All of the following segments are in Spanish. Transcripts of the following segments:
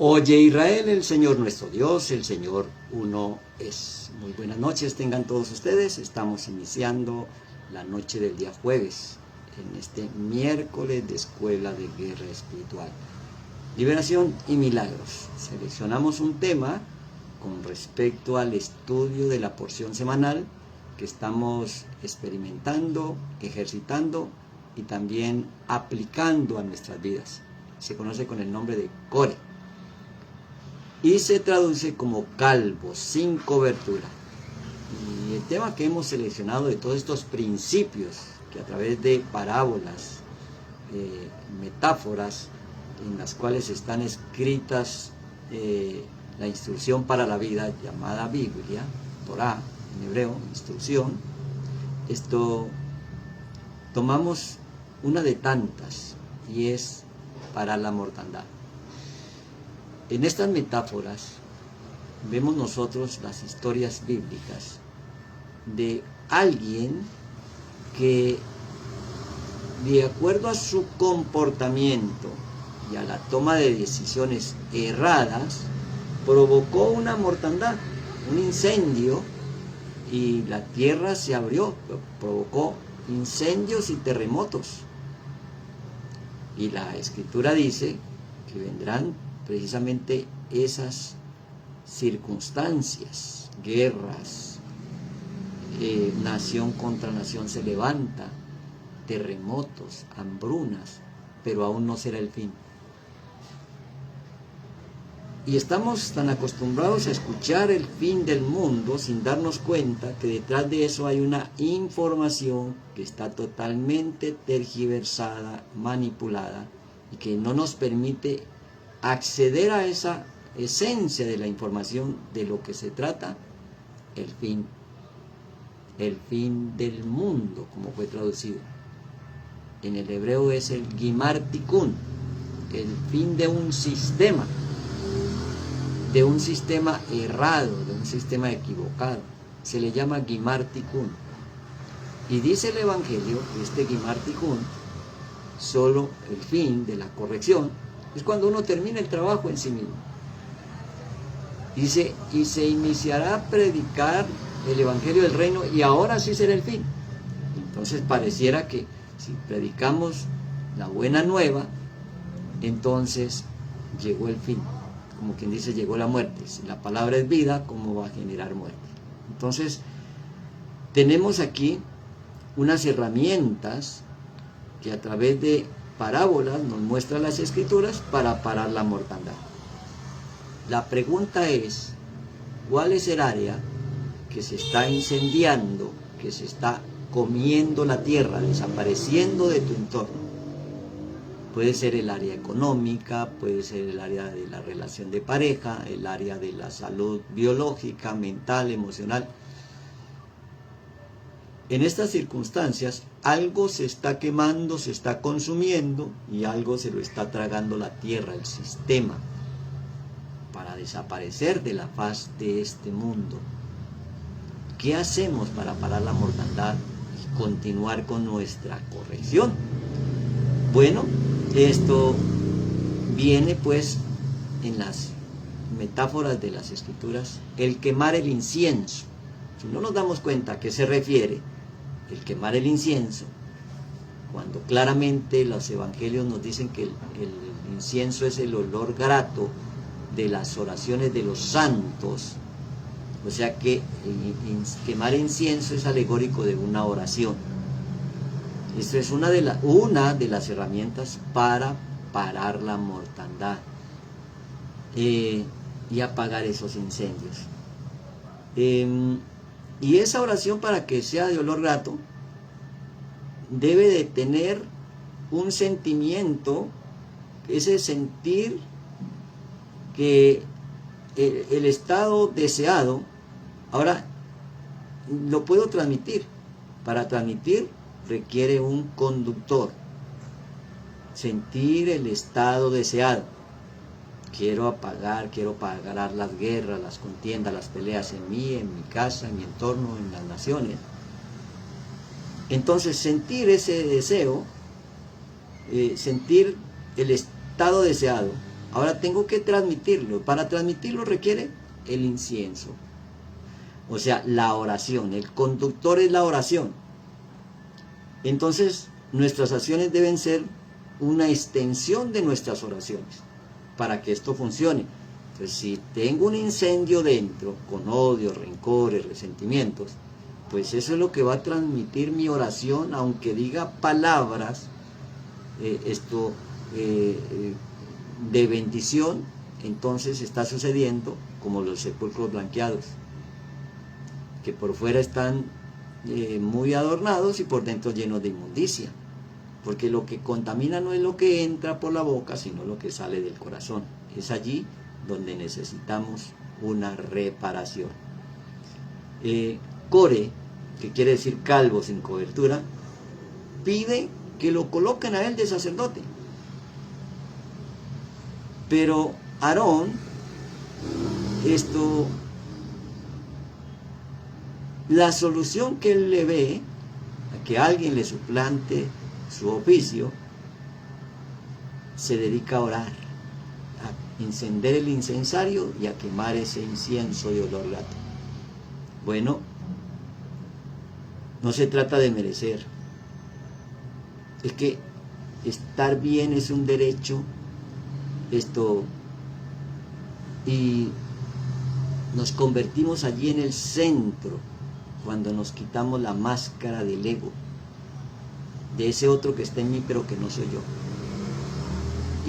Oye Israel, el Señor nuestro Dios, el Señor uno es. Muy buenas noches tengan todos ustedes. Estamos iniciando la noche del día jueves, en este miércoles de Escuela de Guerra Espiritual. Liberación y milagros. Seleccionamos un tema con respecto al estudio de la porción semanal que estamos experimentando, ejercitando y también aplicando a nuestras vidas. Se conoce con el nombre de Core y se traduce como calvo, sin cobertura. Y el tema que hemos seleccionado de todos estos principios que a través de parábolas, metáforas en las cuales están escritas la instrucción para la vida llamada Biblia, Torah en hebreo, instrucción, esto tomamos una de tantas y es para la mortandad. En estas metáforas vemos nosotros las historias bíblicas de alguien que, de acuerdo a su comportamiento y a la toma de decisiones erradas, provocó una mortandad, un incendio, y la tierra se abrió, provocó incendios y terremotos. Y la Escritura dice que vendrán precisamente esas circunstancias, guerras, nación contra nación se levanta, terremotos, hambrunas, pero aún no será el fin. Y estamos tan acostumbrados a escuchar el fin del mundo sin darnos cuenta que detrás de eso hay una información que está totalmente tergiversada, manipulada y que no nos permite acceder a esa esencia de la información de lo que se trata, el fin del mundo, como fue traducido. En el hebreo es el Gimar Tikkun, el fin de un sistema errado, de un sistema equivocado. Se le llama Gimar Tikkun. Y dice el Evangelio que este Gimar Tikkun, solo el fin de la corrección, es cuando uno termina el trabajo en sí mismo. Dice, y se iniciará a predicar el Evangelio del Reino, y ahora sí será el fin. Entonces pareciera que si predicamos la buena nueva, entonces llegó el fin. Como quien dice, llegó la muerte. Si la palabra es vida, ¿cómo va a generar muerte? Entonces, tenemos aquí unas herramientas que a través de parábolas nos muestran las Escrituras para parar la mortandad. La pregunta es, ¿cuál es el área que se está incendiando, que se está comiendo la tierra, desapareciendo de tu entorno? Puede ser el área económica, puede ser el área de la relación de pareja, el área de la salud biológica, mental, emocional. En estas circunstancias, algo se está quemando, se está consumiendo y algo se lo está tragando la tierra, el sistema, para desaparecer de la faz de este mundo. ¿Qué hacemos para parar la mortandad y continuar con nuestra corrección? Bueno, esto viene pues en las metáforas de las Escrituras, el quemar el incienso. Si no nos damos cuenta a qué se refiere el quemar el incienso, cuando claramente los evangelios nos dicen que el incienso es el olor grato de las oraciones de los santos, o sea que quemar incienso es alegórico de una oración. Esto es una de las herramientas para parar la mortandad y apagar esos incendios. Y esa oración, para que sea de olor grato, debe de tener un sentimiento, ese sentir que el estado deseado, ahora lo puedo transmitir. Para transmitir requiere un conductor. Sentir el estado deseado. Quiero parar las guerras, las contiendas, las peleas en mí, en mi casa, en mi entorno, en las naciones. Entonces, sentir ese deseo, sentir el estado deseado, Ahora tengo que transmitirlo. Para transmitirlo requiere el incienso. O sea, la oración. El conductor es la oración. Entonces, nuestras acciones deben ser una extensión de nuestras oraciones para que esto funcione. Entonces, si tengo un incendio dentro, con odio, rencores, resentimientos, pues eso es lo que va a transmitir mi oración, aunque diga palabras, de bendición. Entonces está sucediendo como los sepulcros blanqueados, que por fuera están muy adornados y por dentro llenos de inmundicia, porque lo que contamina no es lo que entra por la boca, sino lo que sale del corazón. Es allí donde necesitamos una reparación. Core, que quiere decir calvo sin cobertura, pide que lo coloquen a él de sacerdote. Pero Aarón, la solución que él le ve a que alguien le suplante su oficio, se dedica a orar, a encender el incensario y a quemar ese incienso de olor grato. Bueno, no se trata de merecer. Es que estar bien es un derecho, y nos convertimos allí en el centro cuando nos quitamos la máscara del ego, de ese otro que está en mí pero que no soy yo.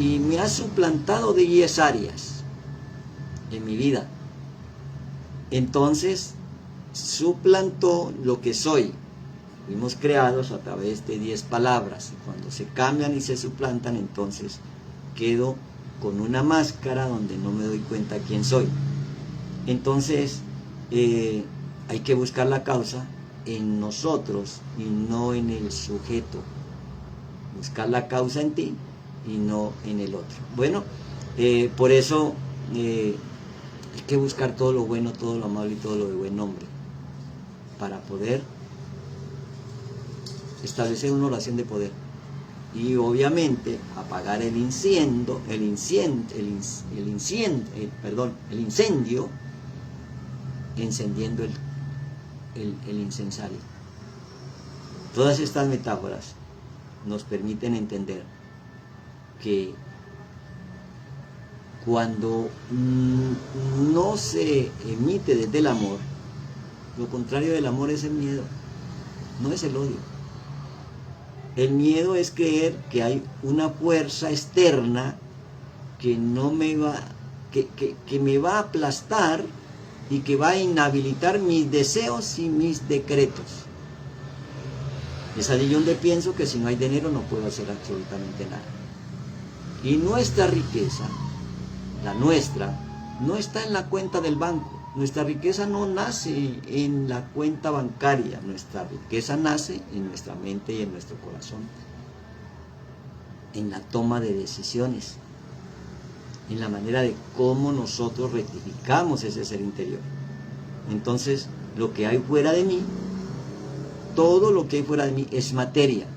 Y me ha suplantado de 10 áreas en mi vida. Entonces, suplantó lo que soy. Fuimos creados a través de 10 palabras. Y cuando se cambian y se suplantan, entonces quedo con una máscara donde no me doy cuenta quién soy. Entonces, hay que buscar la causa en nosotros y no en el sujeto. Buscar la causa en ti y no en el otro. Bueno, por eso hay que buscar todo lo bueno, todo lo amable y todo lo de buen nombre, para poder establecer una oración de poder. Y obviamente apagar el incendio, encendiendo el incensario. Todas estas metáforas nos permiten entender que cuando no se emite desde el amor, lo contrario del amor es el miedo, no es el odio. El miedo es creer que hay una fuerza externa que no me va, que me va a aplastar y que va a inhabilitar mis deseos y mis decretos. Es allí donde pienso que si no hay dinero no puedo hacer absolutamente nada. Y nuestra riqueza, la nuestra, no está en la cuenta del banco. Nuestra riqueza no nace en la cuenta bancaria. Nuestra riqueza nace en nuestra mente y en nuestro corazón, en la toma de decisiones, en la manera de cómo nosotros rectificamos ese ser interior. Entonces, lo que hay fuera de mí, todo lo que hay fuera de mí es materia,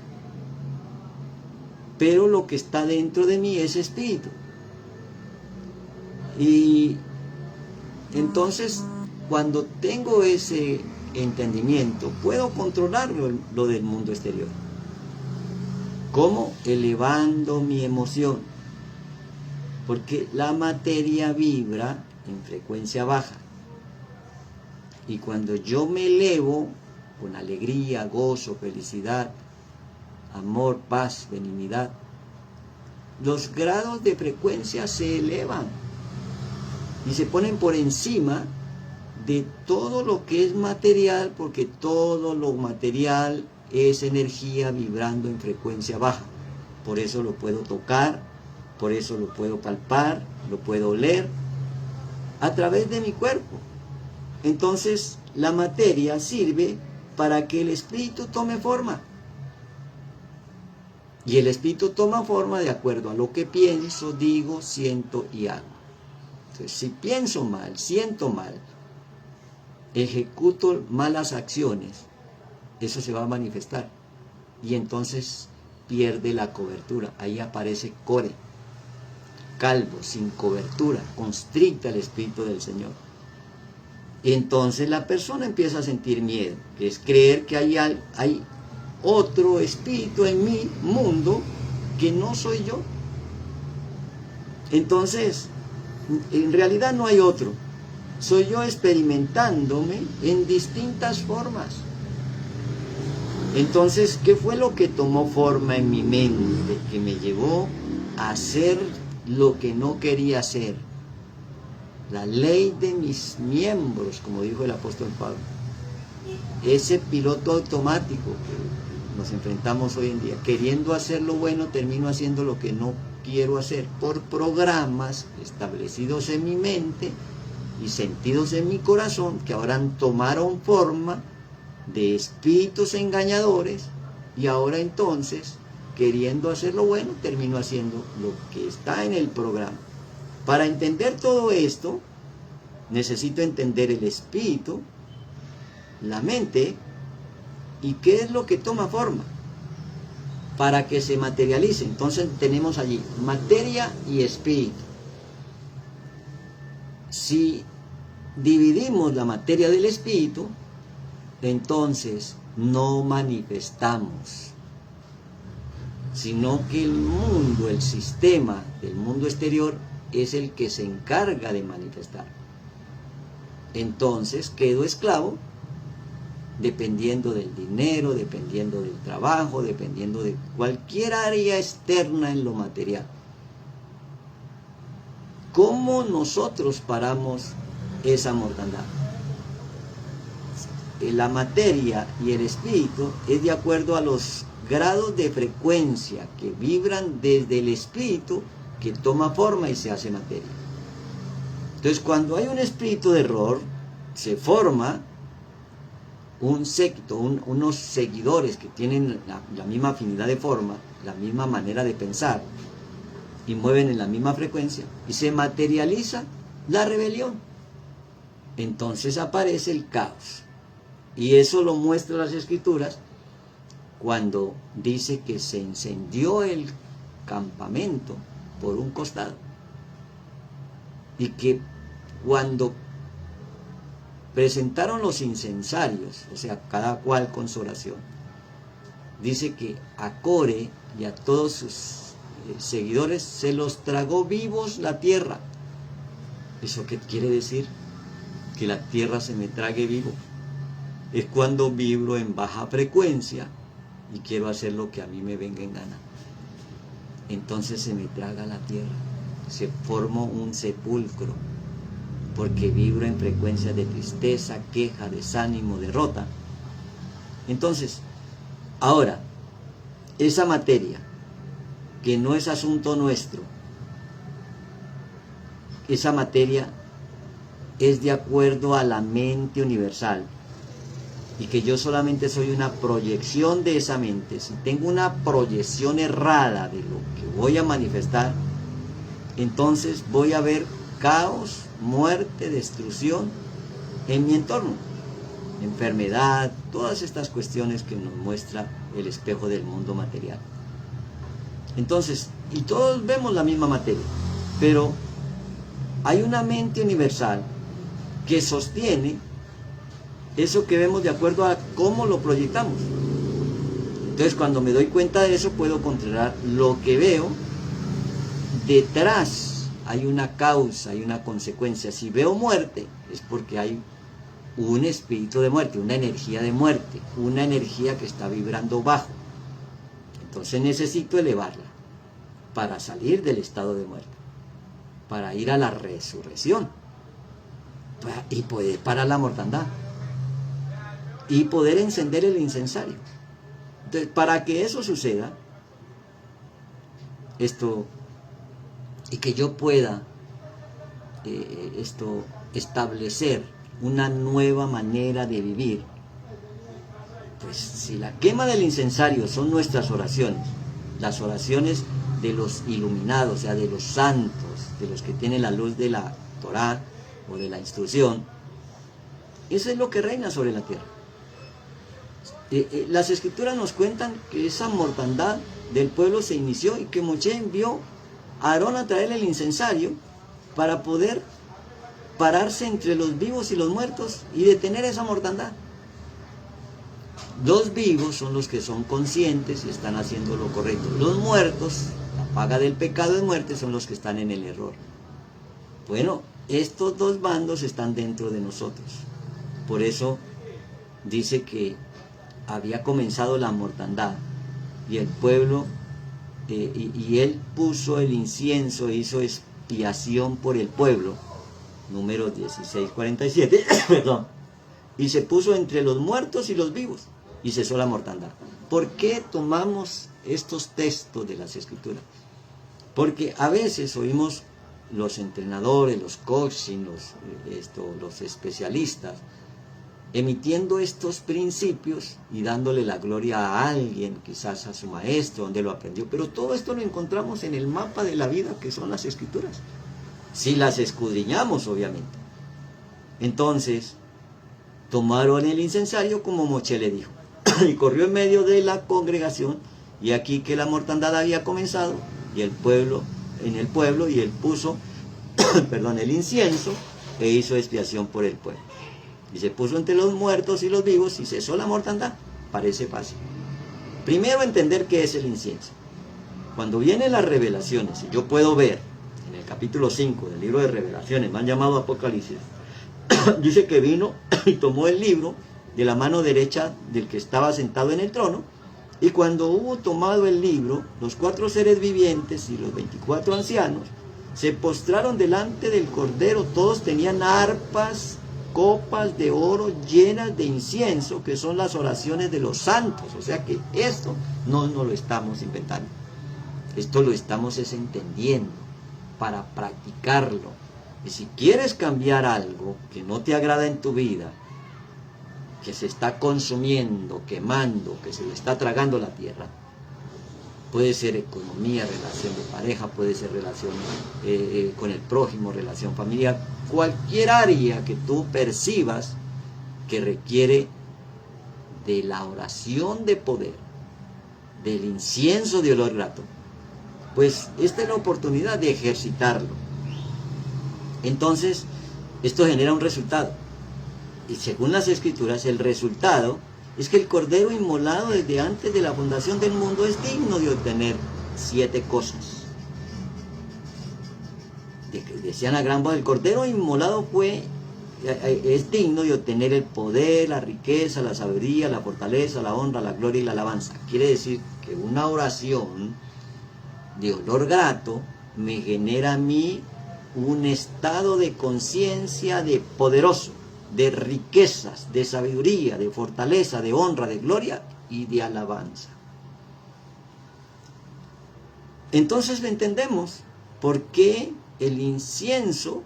pero lo que está dentro de mí es espíritu. Y entonces, cuando tengo ese entendimiento, puedo controlar lo del mundo exterior. ¿Cómo? Elevando mi emoción. Porque la materia vibra en frecuencia baja. Y cuando yo me elevo con alegría, gozo, felicidad, amor, paz, benignidad, los grados de frecuencia se elevan y se ponen por encima de todo lo que es material, porque todo lo material es energía vibrando en frecuencia baja. Por eso lo puedo tocar, por eso lo puedo palpar, lo puedo oler a través de mi cuerpo. Entonces la materia sirve para que el espíritu tome forma. Y el espíritu toma forma de acuerdo a lo que pienso, digo, siento y hago. Entonces, si pienso mal, siento mal, ejecuto malas acciones, eso se va a manifestar. Y entonces pierde la cobertura. Ahí aparece Core. calvo, sin cobertura, constricta el Espíritu del Señor. Entonces la persona empieza a sentir miedo, que es creer que hay otro espíritu en mi mundo que no soy yo. Entonces, en realidad no hay otro. Soy yo experimentándome en distintas formas. Entonces, ¿qué fue lo que tomó forma en mi mente, que me llevó a hacer lo que no quería hacer? La ley de mis miembros, como dijo el apóstol Pablo. Ese piloto automático que nos enfrentamos hoy en día. Queriendo hacer lo bueno, termino haciendo lo que no quiero hacer por programas establecidos en mi mente y sentidos en mi corazón, que ahora tomaron forma de espíritus engañadores, y ahora entonces, queriendo hacer lo bueno, termino haciendo lo que está en el programa. Para entender todo esto, necesito entender el espíritu, la mente, y qué es lo que toma forma para que se materialice. Entonces tenemos allí materia y espíritu. Si dividimos la materia del espíritu, entonces no manifestamos, sino que el mundo, el sistema del mundo exterior es el que se encarga de manifestar. Entonces quedo esclavo, dependiendo del dinero, dependiendo del trabajo, dependiendo de cualquier área externa en lo material. ¿Cómo nosotros paramos esa mortandad? La materia y el espíritu es de acuerdo a los grados de frecuencia que vibran desde el espíritu, que toma forma y se hace materia. Entonces, cuando hay un espíritu de error, se forma un séquito, unos seguidores que tienen la misma afinidad de forma, la misma manera de pensar, y mueven en la misma frecuencia, y se materializa la rebelión. Entonces aparece el caos. Y eso lo muestra las Escrituras cuando dice que se incendió el campamento por un costado, y que cuando presentaron los incensarios, o sea, cada cual con su oración, dice que a Core y a todos sus seguidores se los tragó vivos la tierra. ¿Eso qué quiere decir? Que la tierra se me trague vivo. Es cuando vibro en baja frecuencia y quiero hacer lo que a mí me venga en gana. Entonces se me traga la tierra, se forma un sepulcro, porque vibro en frecuencias de tristeza, queja, desánimo, derrota. Entonces, ahora, esa materia, que no es asunto nuestro, esa materia es de acuerdo a la mente universal, y que yo solamente soy una proyección de esa mente. Si tengo una proyección errada de lo que voy a manifestar, entonces voy a ver caos, muerte, destrucción en mi entorno, enfermedad, todas estas cuestiones que nos muestra el espejo del mundo material. Entonces, y todos vemos la misma materia, pero hay una mente universal que sostiene eso que vemos de acuerdo a cómo lo proyectamos. Entonces, cuando me doy cuenta de eso, puedo controlar lo que veo. Detrás hay una causa, hay una consecuencia. Si veo muerte, es porque hay un espíritu de muerte, una energía de muerte, una energía que está vibrando bajo. Entonces necesito elevarla para salir del estado de muerte, para ir a la resurrección, y poder parar la mortandad, y poder encender el incensario. Entonces, para que eso suceda, y que yo pueda establecer una nueva manera de vivir, pues si la quema del incensario son nuestras oraciones, las oraciones de los iluminados, o sea, de los santos, de los que tienen la luz de la Torá o de la instrucción, eso es lo que reina sobre la tierra. Las Escrituras nos cuentan que esa mortandad del pueblo se inició y que Moshe envió a Aarón a traer el incensario para poder pararse entre los vivos y los muertos y detener esa mortandad. Los vivos son los que son conscientes y están haciendo lo correcto. Los muertos, la paga del pecado de muerte, son los que están en el error. Bueno, estos dos bandos están dentro de nosotros. Por eso dice que había comenzado la mortandad y el pueblo, y él puso el incienso e hizo expiación por el pueblo. Números 16:47, perdón. Y se puso entre los muertos y los vivos y cesó la mortandad. ¿Por qué tomamos estos textos de las Escrituras? Porque a veces oímos los entrenadores, los coaching, los especialistas, emitiendo estos principios y dándole la gloria a alguien, quizás a su maestro, donde lo aprendió. Pero todo esto lo encontramos en el mapa de la vida que son las Escrituras. Si las escudriñamos, obviamente. Entonces, tomaron el incensario como Moshe le dijo, y corrió en medio de la congregación, y aquí que la mortandad había comenzado, y el pueblo, y él puso, perdón, el incienso, e hizo expiación por el pueblo. Y se puso entre los muertos y los vivos, y cesó la mortandad. Parece fácil. Primero entender qué es el incienso. Cuando vienen las revelaciones, y yo puedo ver, en el capítulo 5 del libro de Revelaciones, me han llamado Apocalipsis, dice que vino y tomó el libro de la mano derecha del que estaba sentado en el trono, y cuando hubo tomado el libro, los 4 seres vivientes y los 24 ancianos se postraron delante del Cordero. Todos tenían arpas, copas de oro llenas de incienso, que son las oraciones de los santos. O sea que esto no lo estamos inventando, esto lo estamos entendiendo para practicarlo. Y si quieres cambiar algo que no te agrada en tu vida, que se está consumiendo, quemando, que se le está tragando la tierra, puede ser economía, relación de pareja, puede ser relación con el prójimo, relación familiar, cualquier área que tú percibas que requiere de la oración de poder, del incienso de olor grato, pues esta es la oportunidad de ejercitarlo. Entonces, esto genera un resultado. Y según las Escrituras, el resultado es que el Cordero inmolado desde antes de la fundación del mundo es digno de obtener 7 cosas. Decían a gran voz, el Cordero inmolado es digno de obtener el poder, la riqueza, la sabiduría, la fortaleza, la honra, la gloria y la alabanza. Quiere decir que una oración de olor grato me genera a mí un estado de conciencia de poderoso, de riquezas, de sabiduría, de fortaleza, de honra, de gloria y de alabanza. Entonces entendemos por qué el incienso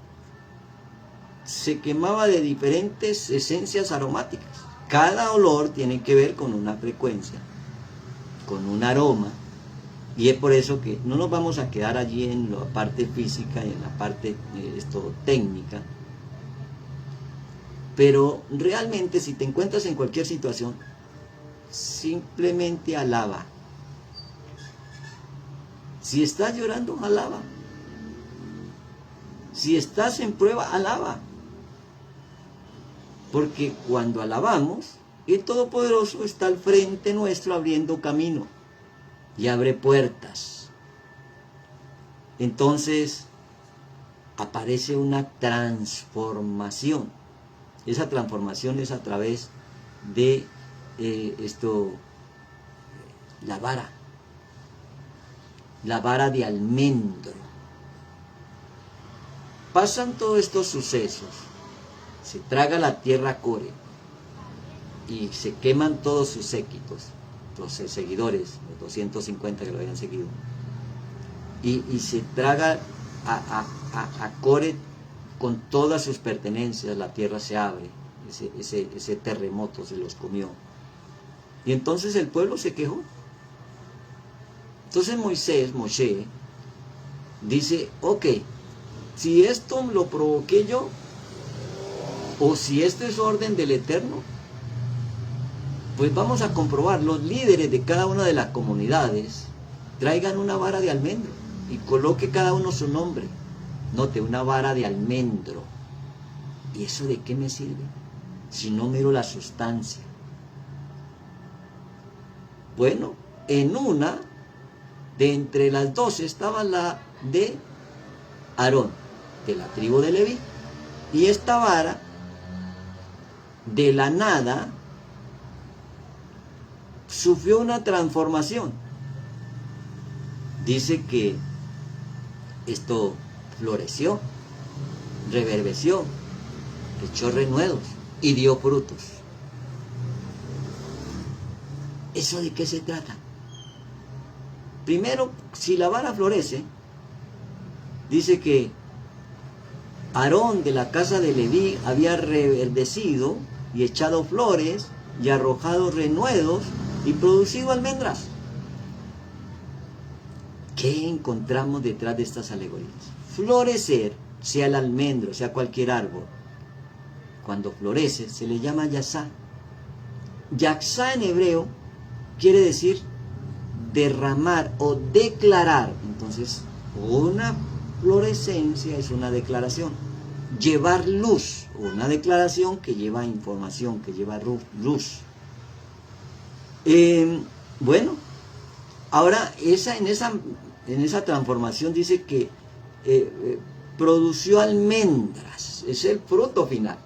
se quemaba de diferentes esencias aromáticas. Cada olor tiene que ver con una frecuencia, con un aroma, y es por eso que no nos vamos a quedar allí en la parte física y en la parte técnica. Pero realmente, si te encuentras en cualquier situación, simplemente alaba. Si estás llorando, alaba. Si estás en prueba, alaba. Porque cuando alabamos, el Todopoderoso está al frente nuestro abriendo camino y abre puertas. Entonces aparece una transformación. Esa transformación es a través de la vara de almendro. Pasan todos estos sucesos, se traga la tierra Core y se queman todos sus séquitos, los seguidores, los 250 que lo habían seguido, y se traga a Core con todas sus pertenencias. La tierra se abre, ese terremoto se los comió, y entonces el pueblo se quejó. Entonces Moshe dice, ok, si esto lo provoqué yo, o si esto es orden del Eterno, pues vamos a comprobar. Los líderes de cada una de las comunidades traigan una vara de almendro y coloque cada uno su nombre. Note, una vara de almendro. ¿Y eso de qué me sirve? Si no miro la sustancia. Bueno, en una de entre las dos estaba la de Aarón, de la tribu de Leví, y esta vara de la nada sufrió una transformación. Dice que esto floreció, reverdeció, echó renuevos y dio frutos. ¿Eso de qué se trata? Primero, si la vara florece, dice que Aarón de la casa de Leví había reverdecido y echado flores y arrojado renuevos y producido almendras. ¿Qué encontramos detrás de estas alegorías? Florecer, sea el almendro, sea cualquier árbol, cuando florece se le llama yasá. Yasá en hebreo quiere decir derramar o declarar. Entonces, una florescencia es una declaración. Llevar luz, una declaración que lleva información, que lleva luz. Bueno, ahora en esa transformación dice que produció almendras, es el fruto final.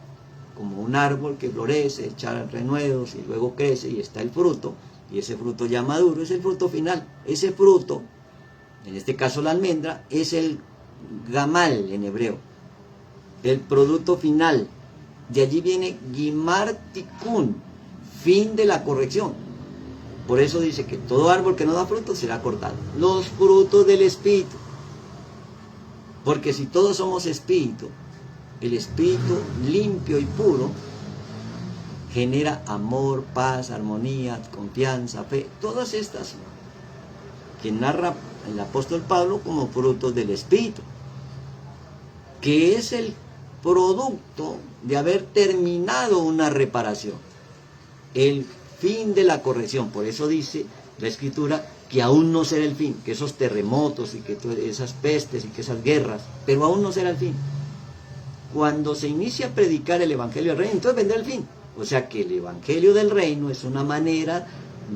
Como un árbol que florece, echa renuevos y luego crece y está el fruto, y ese fruto ya maduro es el fruto final. Ese fruto, en este caso la almendra, es el gamal en hebreo, el producto final. De allí viene Gimar Tikkun, fin de la corrección. Por eso dice que todo árbol que no da fruto será cortado. Los frutos del Espíritu. Porque si todos somos Espíritu, el Espíritu limpio y puro genera amor, paz, armonía, confianza, fe. Todas estas que narra el apóstol Pablo como frutos del Espíritu, que es el producto de haber terminado una reparación, el fin de la corrección. Por eso dice la Escritura que aún no será el fin, que esos terremotos y que esas pestes y que esas guerras, pero aún no será el fin. Cuando se inicia a predicar el Evangelio del Reino, entonces vendrá el fin. O sea que el Evangelio del Reino es una manera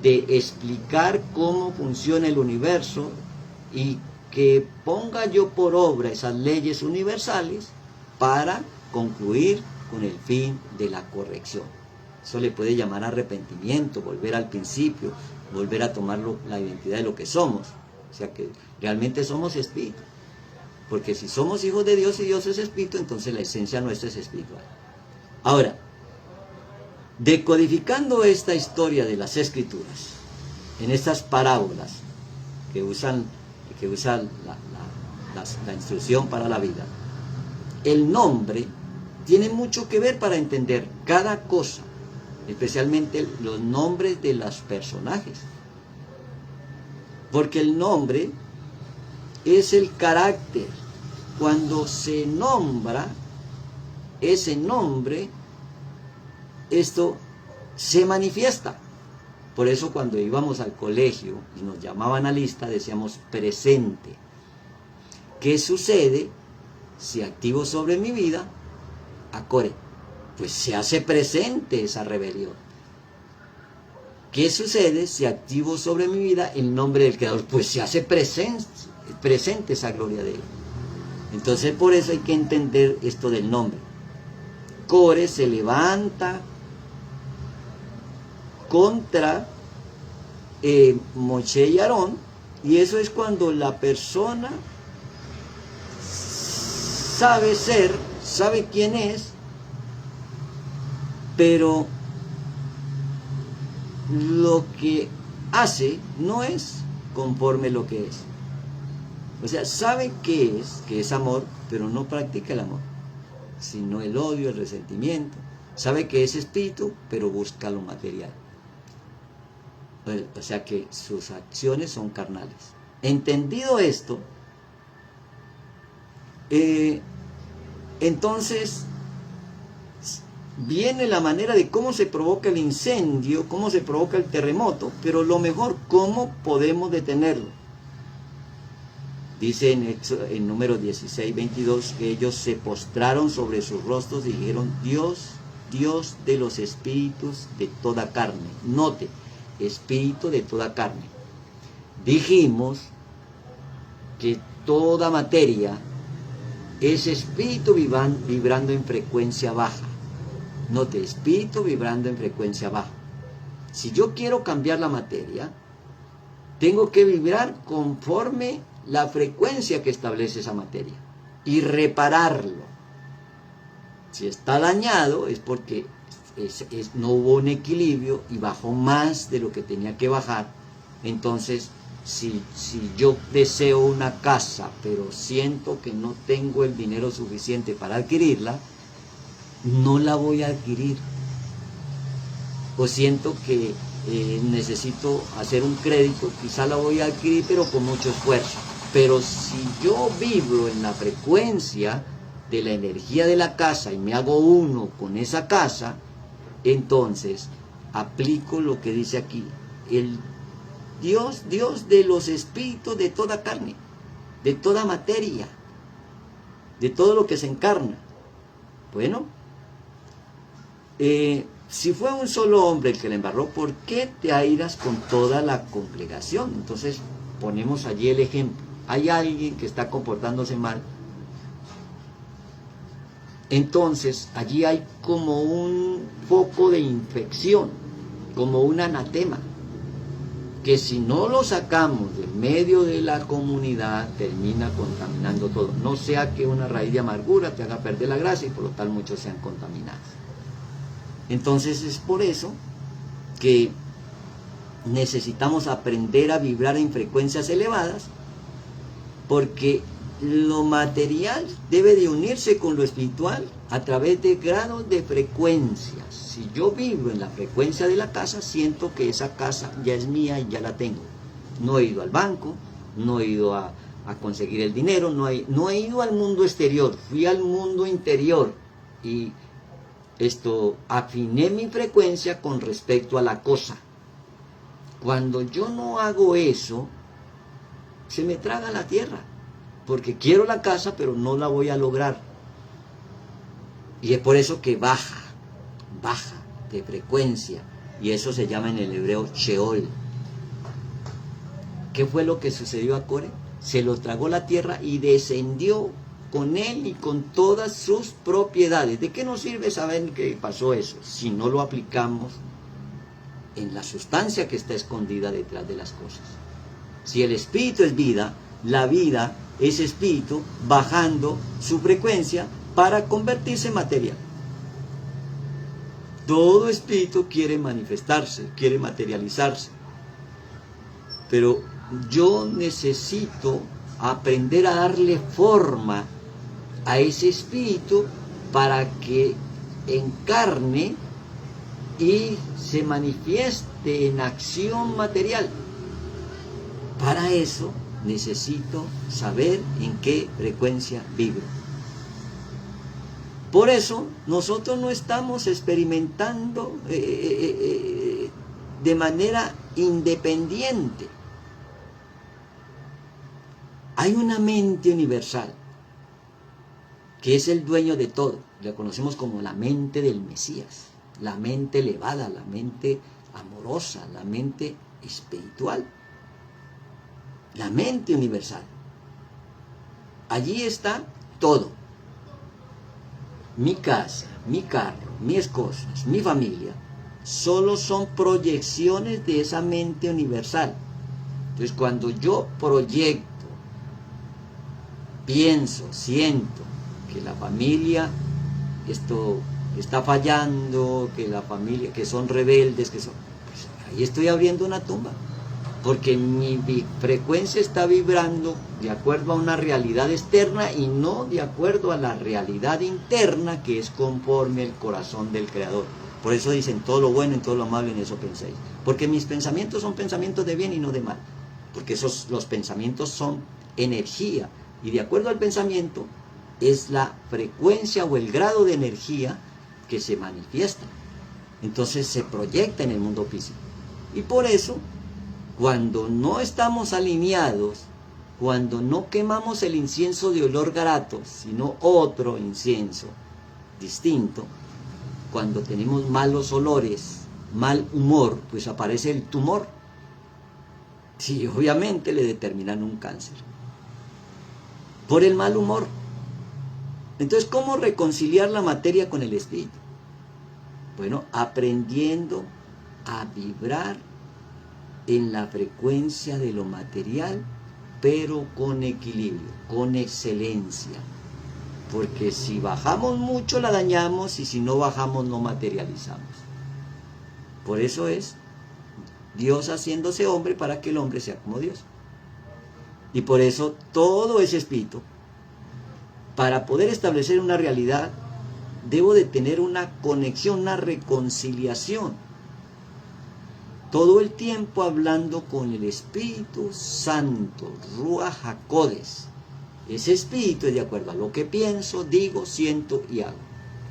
de explicar cómo funciona el universo y que ponga yo por obra esas leyes universales para concluir con el fin de la corrección. Eso le puede llamar arrepentimiento, volver al principio, volver a tomar la identidad de lo que somos. O sea que realmente somos espíritu. Porque si somos hijos de Dios y Dios es espíritu, entonces la esencia nuestra es espiritual. Ahora, decodificando esta historia de las Escrituras, en estas parábolas que usan la instrucción para la vida, el nombre tiene mucho que ver para entender cada cosa, especialmente los nombres de los personajes. Porque el nombre es el carácter. Cuando se nombra ese nombre, esto se manifiesta. Por eso cuando íbamos al colegio y nos llamaban a lista, decíamos presente. ¿Qué sucede si activo sobre mi vida a Core? Pues se hace presente esa rebelión. ¿Qué sucede si activo sobre mi vida el nombre del Creador? Pues se hace presente esa gloria de Él. Entonces por eso hay que entender esto del nombre. Core se levanta contra Moshe y Aarón, y eso es cuando la persona sabe ser, sabe quién es, pero lo que hace no es conforme lo que es. O sea, sabe que es amor, pero no practica el amor, sino el odio, el resentimiento. Sabe que es espíritu, pero busca lo material. O sea que sus acciones son carnales. Entendido esto, entonces viene la manera de cómo se provoca el incendio, cómo se provoca el terremoto, pero lo mejor, cómo podemos detenerlo. Dice en Números 16, 22, que ellos se postraron sobre sus rostros y dijeron: Dios, Dios de los espíritus de toda carne. Note, espíritu de toda carne. Dijimos que toda materia es espíritu vibrando en frecuencia baja. Note, espíritu vibrando en frecuencia baja. Si yo quiero cambiar la materia, tengo que vibrar conforme la frecuencia que establece esa materia y repararlo. Si está dañado es porque no hubo un equilibrio y bajó más de lo que tenía que bajar. Entonces, si yo deseo una casa, pero siento que no tengo el dinero suficiente para adquirirla, no la voy a adquirir. O siento que necesito hacer un crédito, quizá la voy a adquirir, pero con mucho esfuerzo. Pero si yo vibro en la frecuencia de la energía de la casa y me hago uno con esa casa, entonces aplico lo que dice aquí: el Dios de los espíritus de toda carne, de toda materia, de todo lo que se encarna. Bueno, si fue un solo hombre el que le embarró, ¿por qué te airas con toda la congregación? Entonces ponemos allí el ejemplo. Hay alguien que está comportándose mal. Entonces allí hay como un foco de infección, como un anatema, que si no lo sacamos del medio de la comunidad, termina contaminando todo. No sea que una raíz de amargura te haga perder la gracia y por lo tal muchos sean contaminados. Entonces es por eso que necesitamos aprender a vibrar en frecuencias elevadas, porque lo material debe de unirse con lo espiritual a través de grados de frecuencias. Si yo vibro en la frecuencia de la casa, siento que esa casa ya es mía y ya la tengo. No he ido al banco, no he ido a conseguir el dinero, no he ido al mundo exterior, fui al mundo interior y afiné mi frecuencia con respecto a la cosa. Cuando yo no hago eso, se me traga la tierra, porque quiero la casa, pero no la voy a lograr. Y es por eso que baja de frecuencia, y eso se llama en el hebreo Sheol. ¿Qué fue lo que sucedió a Core? Se lo tragó la tierra y descendió con él y con todas sus propiedades. ¿De qué nos sirve saber que pasó eso si no lo aplicamos en la sustancia que está escondida detrás de las cosas? Si el espíritu es vida, la vida es espíritu bajando su frecuencia para convertirse en materia. Todo espíritu quiere manifestarse, quiere materializarse, pero yo necesito aprender a darle forma a ese espíritu para que encarne y se manifieste en acción material. Para eso necesito saber en qué frecuencia vibro. Por eso nosotros no estamos experimentando de manera independiente. Hay una mente universal que es el dueño de todo. La conocemos como la mente del Mesías, la mente elevada, la mente amorosa, la mente espiritual, la mente universal. Allí está todo. Mi casa, mi carro, mis cosas, mi familia, solo son proyecciones de esa mente universal. Entonces, cuando yo proyecto, pienso, siento que la familia está fallando, que la familia, que son rebeldes, pues ahí estoy abriendo una tumba, porque mi frecuencia está vibrando de acuerdo a una realidad externa y no de acuerdo a la realidad interna, que es conforme el corazón del Creador. Por eso dicen: todo lo bueno, en todo lo amable, en eso penséis. Porque mis pensamientos son pensamientos de bien y no de mal. Porque los pensamientos son energía. Y de acuerdo al pensamiento es la frecuencia o el grado de energía que se manifiesta. Entonces se proyecta en el mundo físico. Y por eso, cuando no estamos alineados cuando no quemamos el incienso de olor grato, sino otro incienso distinto, cuando tenemos malos olores, mal humor, pues aparece el tumor. Sí, obviamente le determinan un cáncer por el mal humor. Entonces, ¿cómo reconciliar la materia con el espíritu? Bueno, aprendiendo a vibrar en la frecuencia de lo material, pero con equilibrio, con excelencia. Porque si bajamos mucho la dañamos, y si no bajamos no materializamos. Por eso es Dios haciéndose hombre para que el hombre sea como Dios. Y por eso todo ese espíritu, para poder establecer una realidad, debo de tener una conexión, una reconciliación. Todo el tiempo hablando con el Espíritu Santo, Ruach HaKodesh. Ese espíritu es de acuerdo a lo que pienso, digo, siento y hago.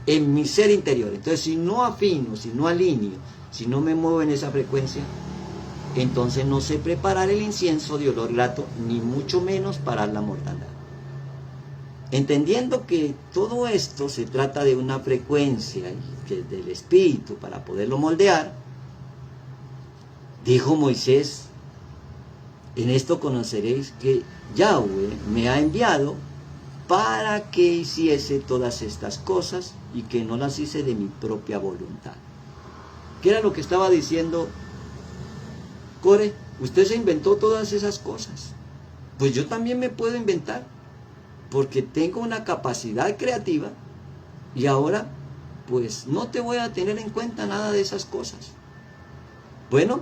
En mi ser interior. Entonces, si no afino, si no alineo, si no me muevo en esa frecuencia, entonces no sé preparar el incienso de olor grato, ni mucho menos parar la mortandad. Entendiendo que todo esto se trata de una frecuencia del espíritu para poderlo moldear, dijo Moisés, en esto conoceréis que Yahweh me ha enviado para que hiciese todas estas cosas y que no las hice de mi propia voluntad. ¿Qué era lo que estaba diciendo Core? Usted se inventó todas esas cosas. Pues yo también me puedo inventar, porque tengo una capacidad creativa y ahora pues no te voy a tener en cuenta nada de esas cosas. Bueno,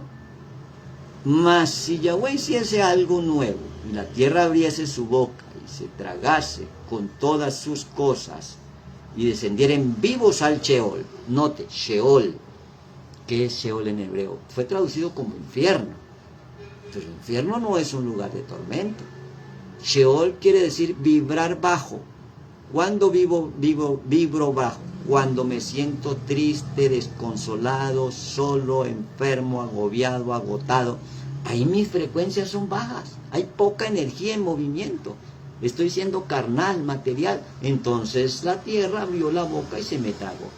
mas si Yahweh hiciese algo nuevo y la tierra abriese su boca y se tragase con todas sus cosas y descendieren vivos al Sheol, note, Sheol, ¿qué es Sheol en hebreo? Fue traducido como infierno, pero el infierno no es un lugar de tormento. Sheol quiere decir vibrar bajo. ¿Cuándo vibro bajo? Cuando me siento triste, desconsolado, solo, enfermo, agobiado, agotado. Ahí mis frecuencias son bajas. Hay poca energía en movimiento. Estoy siendo carnal, material. Entonces la tierra abrió la boca y se me tragó.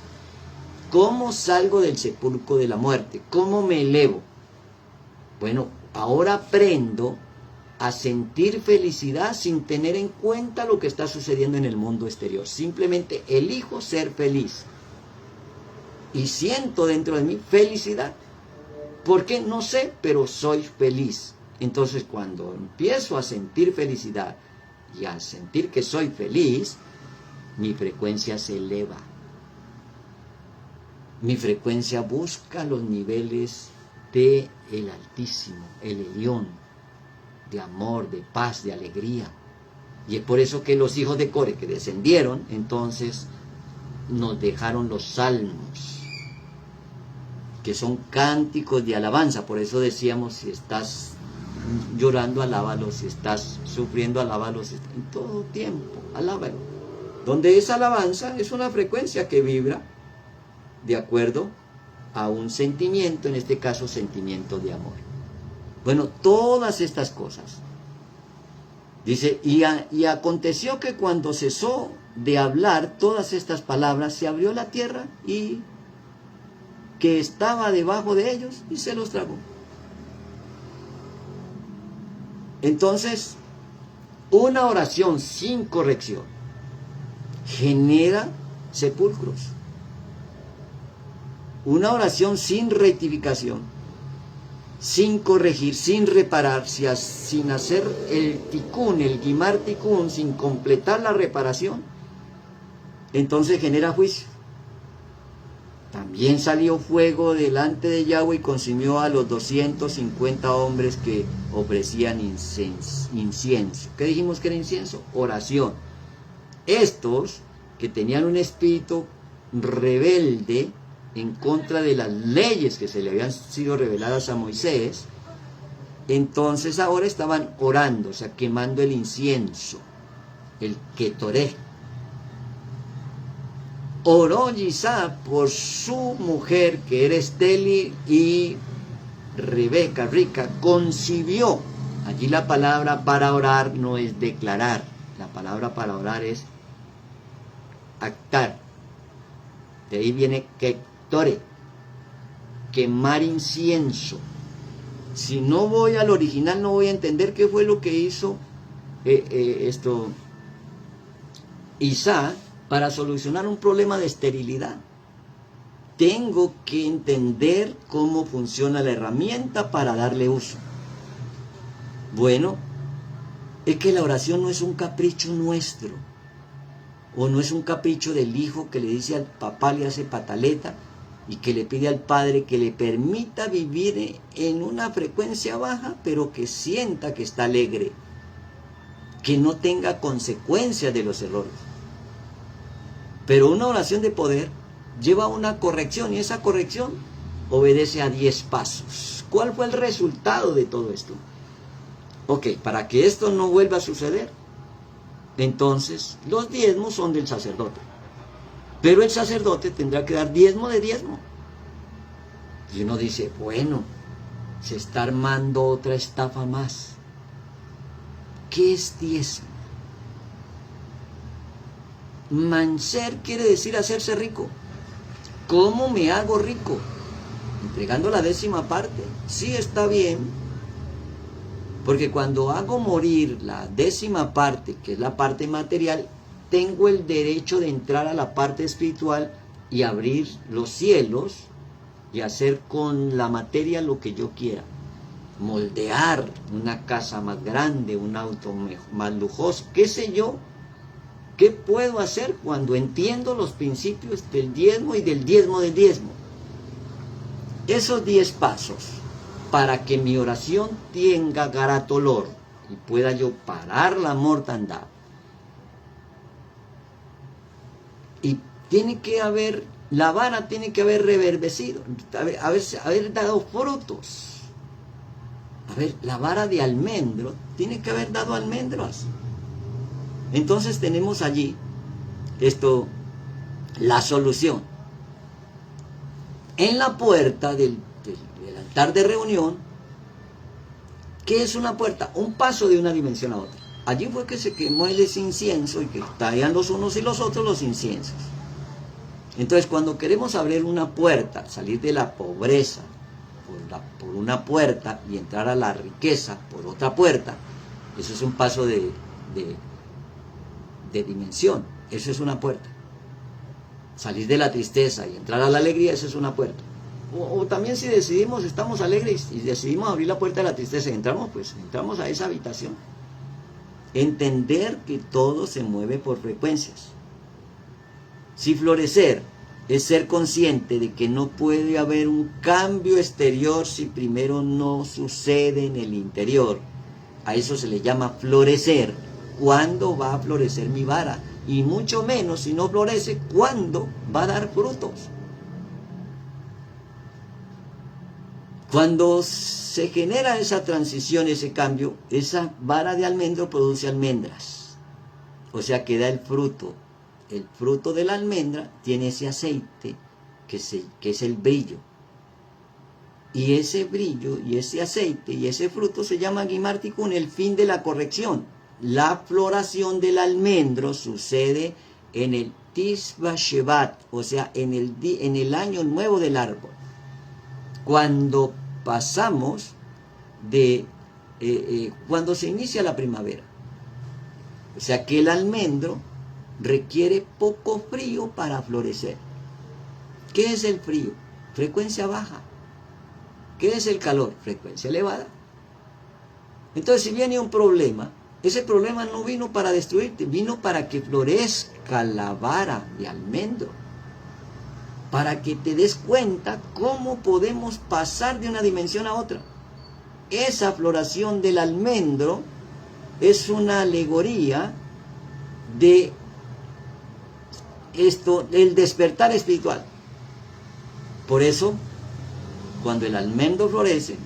¿Cómo salgo del sepulcro de la muerte? ¿Cómo me elevo? Bueno, ahora aprendo a sentir felicidad sin tener en cuenta lo que está sucediendo en el mundo exterior. Simplemente elijo ser feliz. Y siento dentro de mí felicidad. ¿Por qué? No sé, pero soy feliz. Entonces, cuando empiezo a sentir felicidad y a sentir que soy feliz, mi frecuencia se eleva. Mi frecuencia busca los niveles de el Altísimo, el Elión, de amor, de paz, de alegría. Y es por eso que los hijos de Core que descendieron, entonces nos dejaron los salmos, que son cánticos de alabanza. Por eso decíamos, si estás llorando, alábalo; si estás sufriendo, alábalo; en todo tiempo, alábalo. Donde esa alabanza es una frecuencia que vibra de acuerdo a un sentimiento, en este caso sentimiento de amor. Bueno, todas estas cosas. Dice, y aconteció que cuando cesó de hablar todas estas palabras, se abrió la tierra y que estaba debajo de ellos y se los tragó. Entonces, una oración sin corrección genera sepulcros. Una oración sin rectificación, sin corregir, sin reparar, sin hacer el tikún, el guimar tikún, sin completar la reparación, entonces genera juicio. También salió fuego delante de Yahweh y consumió a los 250 hombres que ofrecían incienso. ¿Qué dijimos que era incienso? Oración. Estos que tenían un espíritu rebelde en contra de las leyes que se le habían sido reveladas a Moisés, entonces ahora estaban orando, o sea, quemando el incienso, el ketoré. Oró Yisá por su mujer, que era estéril, y Rebeca, rica, concibió Allí la palabra para orar no es declarar, la palabra para orar es actar. De ahí viene quectore, quemar incienso. Si no voy al original, no voy a entender qué fue lo que hizo Isaac para solucionar un problema de esterilidad. Tengo que entender cómo funciona la herramienta para darle uso. Bueno, es que la oración no es un capricho nuestro, o no es un capricho del hijo que le dice al papá, le hace pataleta, y que le pide al padre que le permita vivir en una frecuencia baja, pero que sienta que está alegre, que no tenga consecuencias de los errores. Pero una oración de poder lleva una corrección, y esa corrección obedece a 10 pasos. ¿Cuál fue el resultado de todo esto? Ok, para que esto no vuelva a suceder, entonces los diezmos son del sacerdote. Pero el sacerdote tendrá que dar diezmo de diezmo. Y uno dice, bueno, se está armando otra estafa más. ¿Qué es diezmo? Manser quiere decir hacerse rico. ¿Cómo me hago rico? Entregando la 10ª parte. Sí, está bien. Porque cuando hago morir la 10ª parte, que es la parte material, tengo el derecho de entrar a la parte espiritual y abrir los cielos y hacer con la materia lo que yo quiera. Moldear una casa más grande, un auto más lujoso, qué sé yo. ¿Qué puedo hacer cuando entiendo los principios del diezmo y del diezmo del diezmo? Esos 10 pasos para que mi oración tenga garatolor y pueda yo parar la mortandad. Y tiene que haber, la vara tiene que haber reverbecido, haber dado frutos. A ver, la vara de almendro tiene que haber dado almendros. Entonces tenemos allí la solución. En la puerta del altar de reunión, ¿qué es una puerta? Un paso de una dimensión a otra. Allí fue que se quemó el incienso y que traían los unos y los otros los inciensos. Entonces, cuando queremos abrir una puerta, salir de la pobreza por una puerta y entrar a la riqueza por otra puerta, eso es un paso de dimensión, eso es una puerta. Salir de la tristeza y entrar a la alegría, eso es una puerta. O también si decidimos, estamos alegres y decidimos abrir la puerta de la tristeza y entramos, pues entramos a esa habitación. Entender que todo se mueve por frecuencias. Si florecer es ser consciente de que no puede haber un cambio exterior si primero no sucede en el interior, a eso se le llama florecer. ¿Cuándo va a florecer mi vara? Y mucho menos si no florece, ¿cuándo va a dar frutos? Cuando se genera esa transición, ese cambio, esa vara de almendro produce almendras. O sea que da el fruto. El fruto de la almendra tiene ese aceite que es el brillo. Y ese brillo y ese aceite y ese fruto se llama Gimartikun, el fin de la corrección. La floración del almendro sucede en el Tisba Shevat, o sea, en el año nuevo del árbol. Cuando pasamos cuando se inicia la primavera. O sea que el almendro requiere poco frío para florecer. ¿Qué es el frío? Frecuencia baja. ¿Qué es el calor? Frecuencia elevada. Entonces, si viene un problema, ese problema no vino para destruirte, vino para que florezca la vara de almendro. Para que te des cuenta cómo podemos pasar de una dimensión a otra. Esa floración del almendro es una alegoría de el despertar espiritual. Por eso, cuando el almendro florece,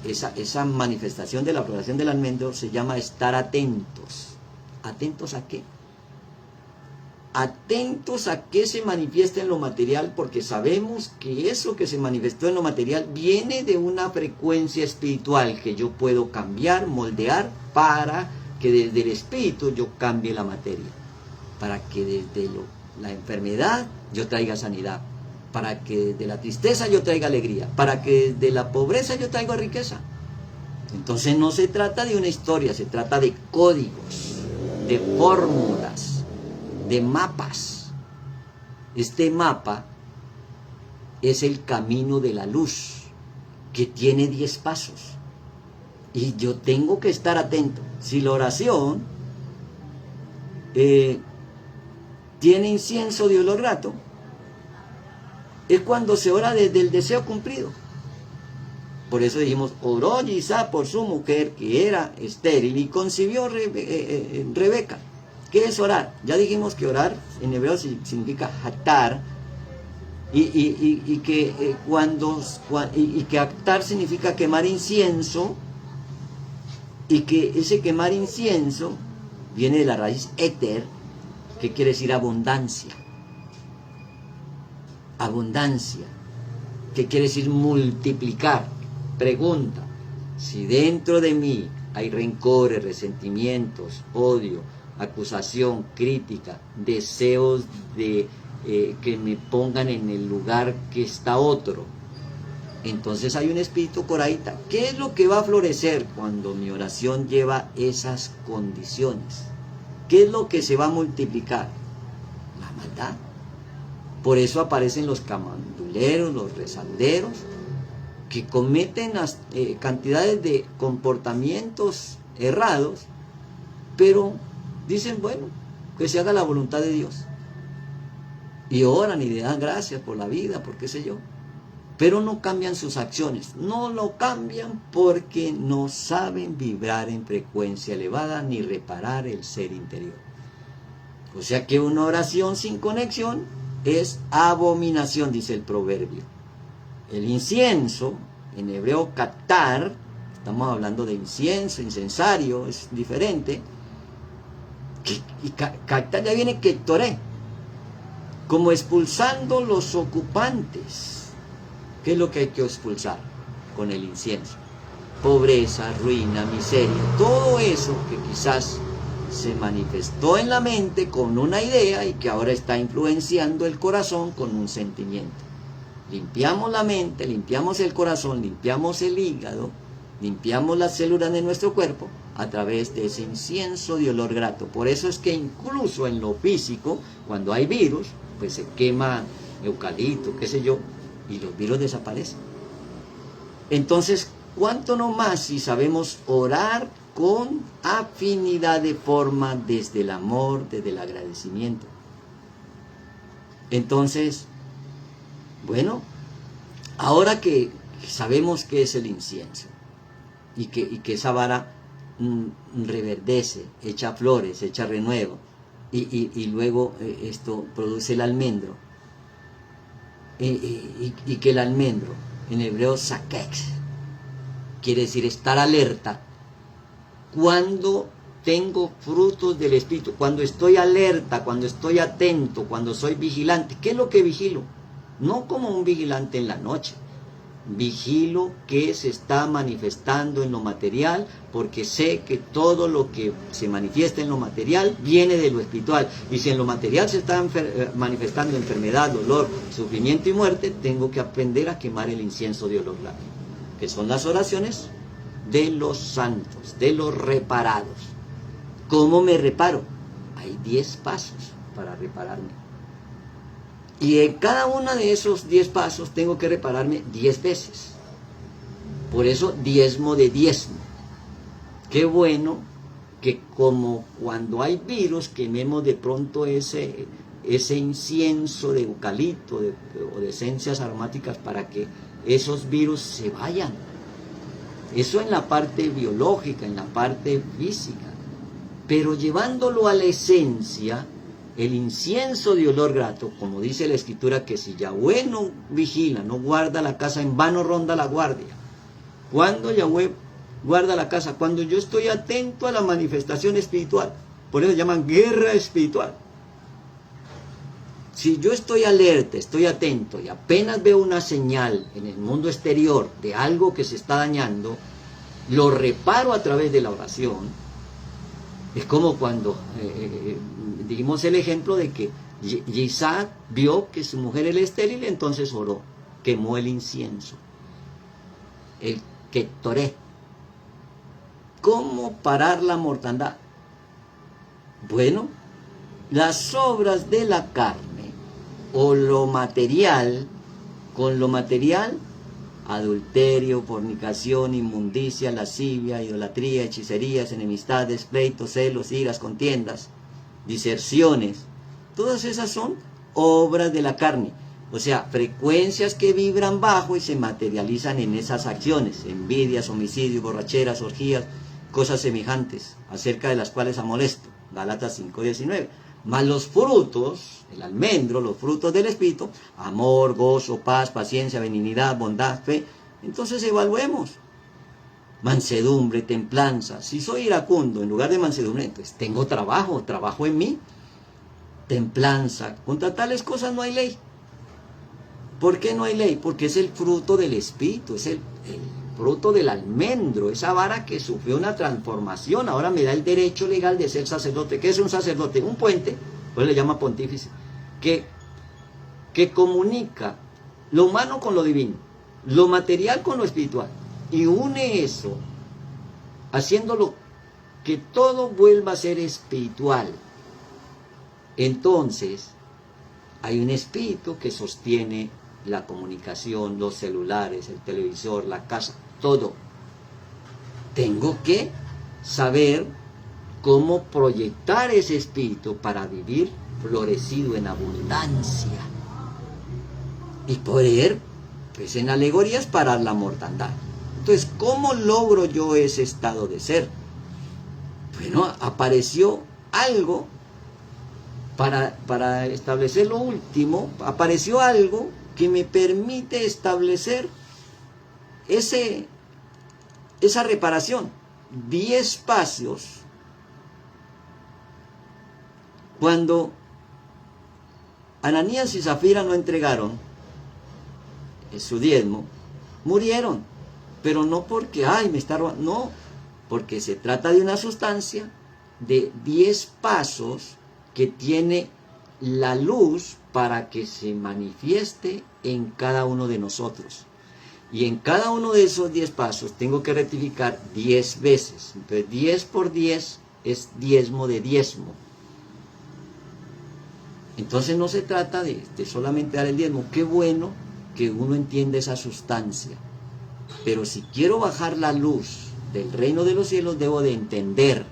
esa manifestación de la floración del almendro se llama estar atentos. ¿Atentos a qué? atentos a que se manifiesta en lo material, porque sabemos que eso que se manifestó en lo material viene de una frecuencia espiritual que yo puedo cambiar, moldear, para que desde el espíritu yo cambie la materia, para que desde la enfermedad yo traiga sanidad, para que desde la tristeza yo traiga alegría, para que desde la pobreza yo traiga riqueza. Entonces no se trata de una historia, se trata de códigos, de fórmulas, de mapas. Este mapa es el camino de la luz, que tiene 10 pasos. Y yo tengo que estar atento. Si la oración tiene incienso de olor grato, es cuando se ora desde el deseo cumplido. Por eso dijimos, oró Gisá por su mujer que era estéril y concibió Rebeca. ¿Qué es orar? Ya dijimos que orar en hebreo significa jactar, y que actar significa quemar incienso, y que ese quemar incienso viene de la raíz éter, que quiere decir abundancia. Abundancia, que quiere decir multiplicar. Pregunta: si dentro de mí hay rencores, resentimientos, odio, acusación, crítica, deseos de que me pongan en el lugar que está otro, entonces hay un espíritu coraíta. ¿Qué es lo que va a florecer cuando mi oración lleva esas condiciones? ¿Qué es lo que se va a multiplicar? La maldad. Por eso aparecen los camanduleros, los rezanderos, que cometen cantidades de comportamientos errados, pero dicen, bueno, que se haga la voluntad de Dios. Y oran y le dan gracias por la vida, por qué sé yo. Pero no cambian sus acciones. No lo cambian porque no saben vibrar en frecuencia elevada ni reparar el ser interior. O sea que una oración sin conexión es abominación, dice el proverbio. El incienso, en hebreo katar, estamos hablando de incienso, incensario, es diferente. Y katar ya viene ketoré, como expulsando los ocupantes. ¿Qué es lo que hay que expulsar con el incienso? Pobreza, ruina, miseria, todo eso que quizás se manifestó en la mente con una idea y que ahora está influenciando el corazón con un sentimiento. Limpiamos la mente, limpiamos el corazón, limpiamos el hígado, limpiamos las células de nuestro cuerpo a través de ese incienso de olor grato. Por eso es que incluso en lo físico, cuando hay virus, pues se quema eucalipto, qué sé yo, y los virus desaparecen. Entonces, ¿cuánto no más si sabemos orar con afinidad de forma desde el amor, desde el agradecimiento? Entonces, bueno, ahora que sabemos qué es el incienso y que esa vara reverdece, echa flores, echa renuevo, y luego esto produce el almendro, y que el almendro, en hebreo sakex, quiere decir estar alerta. Cuando tengo frutos del Espíritu, cuando estoy alerta, cuando estoy atento, cuando soy vigilante. ¿Qué es lo que vigilo? No como un vigilante en la noche. Vigilo que se está manifestando en lo material, porque sé que todo lo que se manifiesta en lo material viene de lo espiritual. Y si en lo material se está manifestando enfermedad, dolor, sufrimiento y muerte, tengo que aprender a quemar el incienso de olor grato, que son las oraciones de los santos, de los reparados. ¿Cómo me reparo? Hay 10 pasos para repararme. Y en cada uno de esos 10 pasos tengo que repararme 10 veces. Por eso, diezmo de diezmo. Qué bueno que como cuando hay virus, quememos de pronto ese incienso de eucalipto o de esencias aromáticas para que esos virus se vayan. Eso en la parte biológica, en la parte física. Pero llevándolo a la esencia, el incienso de olor grato, como dice la Escritura, que si Yahweh no vigila, no guarda la casa, en vano ronda la guardia. ¿Cuándo Yahweh guarda la casa? Cuando yo estoy atento a la manifestación espiritual. Por eso llaman guerra espiritual. Si yo estoy alerta, estoy atento y apenas veo una señal en el mundo exterior de algo que se está dañando, lo reparo a través de la oración. Es como cuando dijimos el ejemplo de que Isaac vio que su mujer era estéril, entonces oró, quemó el incienso, el Ketoré. ¿Cómo parar la mortandad? Bueno, las obras de la carne o lo material, con lo material, adulterio, fornicación, inmundicia, lascivia, idolatría, hechicerías, enemistades, pleitos, celos, iras, contiendas, diserciones, todas esas son obras de la carne. O sea, frecuencias que vibran bajo y se materializan en esas acciones, envidias, homicidios, borracheras, orgías, cosas semejantes, acerca de las cuales amolesto. Gálatas 5:19. Mas los frutos, el almendro, los frutos del Espíritu, amor, gozo, paz, paciencia, benignidad, bondad, fe. Entonces evaluemos. Mansedumbre, templanza. Si soy iracundo en lugar de mansedumbre, entonces tengo trabajo en mí. Templanza. Contra tales cosas no hay ley. ¿Por qué no hay ley? Porque es el fruto del Espíritu, es el fruto del almendro, esa vara que sufrió una transformación, ahora me da el derecho legal de ser sacerdote. ¿Qué es un sacerdote? Un puente, pues le llama pontífice, que comunica lo humano con lo divino, lo material con lo espiritual, y une eso, haciéndolo que todo vuelva a ser espiritual. Entonces, hay un espíritu que sostiene la comunicación, los celulares, el televisor, la casa, todo. Tengo que saber cómo proyectar ese espíritu para vivir florecido en abundancia y poder, pues en alegorías, parar la mortandad. Entonces, ¿cómo logro yo ese estado de ser? Bueno, apareció algo para establecer lo último, apareció algo que me permite establecer esa reparación. 10 pasos. Cuando Ananías y Zafira no entregaron su diezmo, murieron. Pero no porque, me está robando, no, porque se trata de una sustancia de 10 pasos que tiene la luz para que se manifieste en cada uno de nosotros. Y en cada uno de esos 10 pasos tengo que rectificar 10 veces. Entonces 10 por 10 es diezmo de diezmo. Entonces no se trata de solamente dar el diezmo. Qué bueno que uno entienda esa sustancia. Pero si quiero bajar la luz del reino de los cielos, debo de entender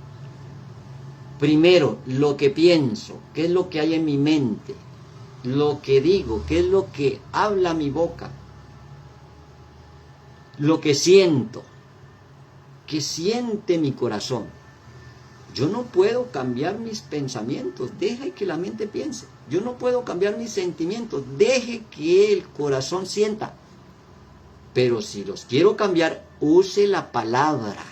primero lo que pienso, qué es lo que hay en mi mente, lo que digo, qué es lo que habla mi boca, lo que siento, qué siente mi corazón. Yo no puedo cambiar mis pensamientos, deje que la mente piense. Yo no puedo cambiar mis sentimientos, deje que el corazón sienta. Pero si los quiero cambiar, use la palabra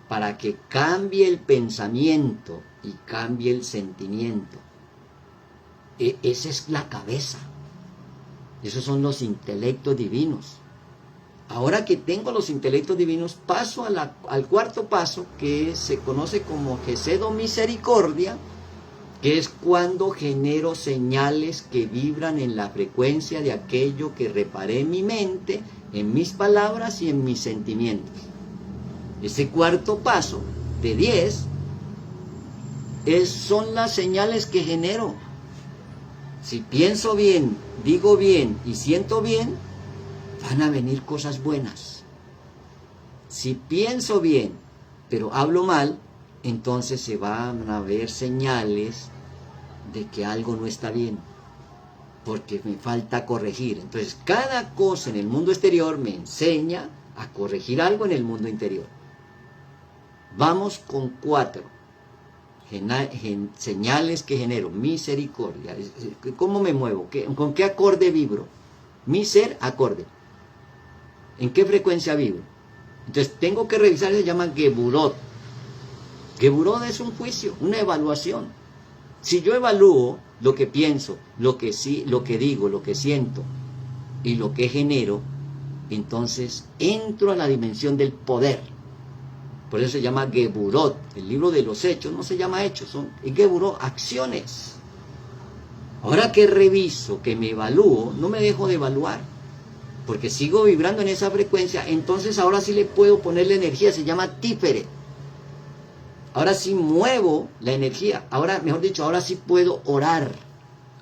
para que cambie el pensamiento y cambie el sentimiento. Esa es la cabeza. Esos son los intelectos divinos. Ahora que tengo los intelectos divinos, paso al cuarto paso, que se conoce como Gesed misericordia, que es cuando genero señales que vibran en la frecuencia de aquello que reparé en mi mente, en mis palabras y en mis sentimientos. Ese cuarto paso de 10 son las señales que genero. Si pienso bien, digo bien y siento bien, van a venir cosas buenas. Si pienso bien, pero hablo mal, entonces se van a ver señales de que algo no está bien, porque me falta corregir. Entonces, cada cosa en el mundo exterior me enseña a corregir algo en el mundo interior. Vamos con 4. Señales que genero. Misericordia. ¿Cómo me muevo? ¿Con qué acorde vibro? Mi ser, acorde. ¿En qué frecuencia vibro? Entonces tengo que revisar, se llama Geburot. Geburot es un juicio, una evaluación. Si yo evalúo lo que pienso, lo que digo, lo que siento y lo que genero, entonces entro a la dimensión del poder. Por eso se llama Geburot. El libro de los hechos no se llama hechos, son Geburot, acciones. Ahora que reviso, que me evalúo, no me dejo de evaluar, porque sigo vibrando en esa frecuencia, entonces ahora sí le puedo poner la energía, se llama Tiferet. Ahora sí muevo la energía, ahora, mejor dicho, ahora sí puedo orar,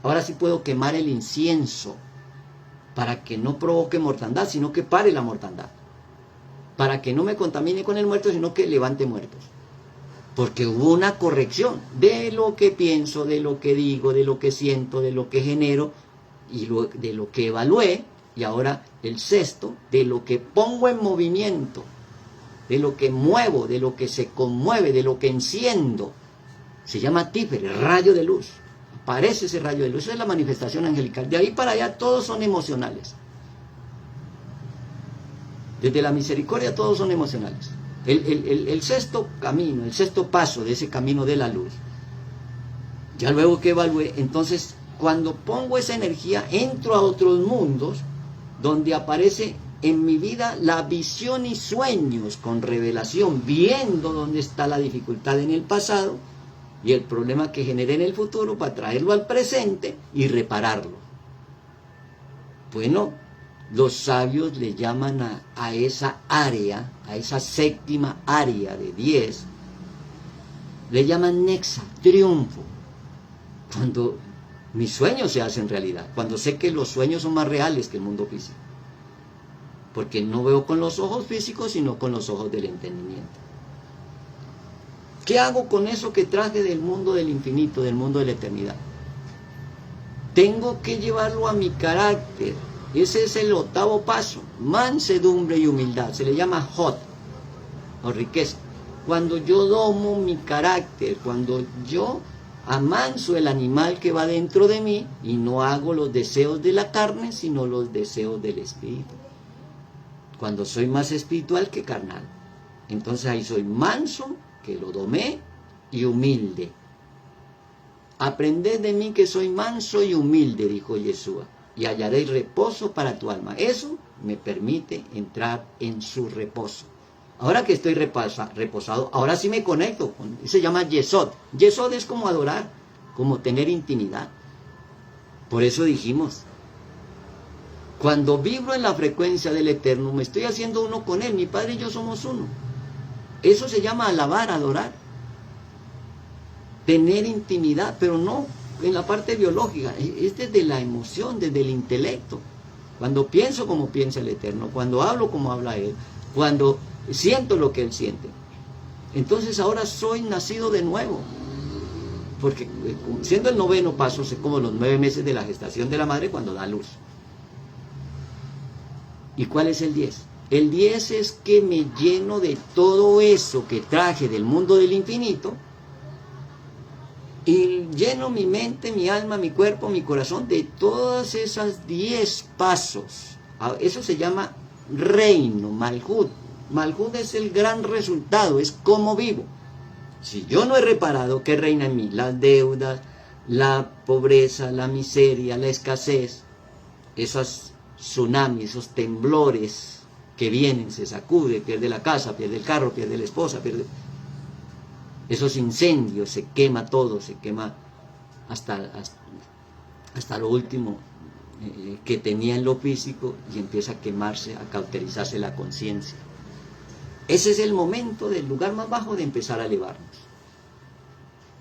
ahora sí puedo quemar el incienso, para que no provoque mortandad, sino que pare la mortandad, para que no me contamine con el muerto, sino que levante muertos. Porque hubo una corrección de lo que pienso, de lo que digo, de lo que siento, de lo que genero, y de lo que evalué, y ahora el sexto, de lo que pongo en movimiento, de lo que muevo, de lo que se conmueve, de lo que enciendo. Se llama Tiferet, rayo de luz. Aparece ese rayo de luz, esa es la manifestación angelical. De ahí para allá todos son emocionales. Desde la misericordia todos son emocionales. El sexto camino, el sexto paso de ese camino de la luz, ya luego que evalué, entonces cuando pongo esa energía entro a otros mundos donde aparece en mi vida la visión y sueños con revelación, viendo dónde está la dificultad en el pasado y el problema que generé en el futuro para traerlo al presente y repararlo. Bueno, los sabios le llaman a esa área, a esa séptima área de 10, le llaman Nexa, triunfo. Cuando mis sueños se hacen realidad, cuando sé que los sueños son más reales que el mundo físico. Porque no veo con los ojos físicos, sino con los ojos del entendimiento. ¿Qué hago con eso que traje del mundo del infinito, del mundo de la eternidad? Tengo que llevarlo a mi carácter. Ese es el octavo paso, mansedumbre y humildad. Se le llama Hod, o riqueza. Cuando yo domo mi carácter, cuando yo amanso el animal que va dentro de mí y no hago los deseos de la carne, sino los deseos del espíritu. Cuando soy más espiritual que carnal. Entonces ahí soy manso, que lo domé, y humilde. Aprended de mí que soy manso y humilde, dijo Yeshua, y hallaréis reposo para tu alma. Eso me permite entrar en su reposo. Ahora que estoy reposado, ahora sí me conecto. Se llama Yesod. Yesod es como adorar, como tener intimidad. Por eso dijimos, cuando vibro en la frecuencia del Eterno, me estoy haciendo uno con Él. Mi Padre y yo somos uno. Eso se llama alabar, adorar. Tener intimidad, pero no en la parte biológica. Es desde la emoción, desde el intelecto. Cuando pienso como piensa el Eterno, cuando hablo como habla Él, cuando siento lo que Él siente. Entonces ahora soy nacido de nuevo. Porque siendo el noveno paso, es como los 9 meses de la gestación de la madre cuando da luz. ¿Y cuál es el 10? El 10 es que me lleno de todo eso que traje del mundo del infinito y lleno mi mente, mi alma, mi cuerpo, mi corazón de todas esas 10 pasos. Eso se llama reino, Malhut. Malhut es el gran resultado, es cómo vivo. Si yo no he reparado, ¿qué reina en mí? Las deudas, la pobreza, la miseria, la escasez, esos tsunamis, esos temblores que vienen, se sacude, pierde la casa, pierde el carro, pierde la esposa, pierde esos incendios, se quema todo, se quema hasta lo último que tenía en lo físico y empieza a quemarse, a cauterizarse la conciencia. Ese es el momento del lugar más bajo de empezar a elevarnos,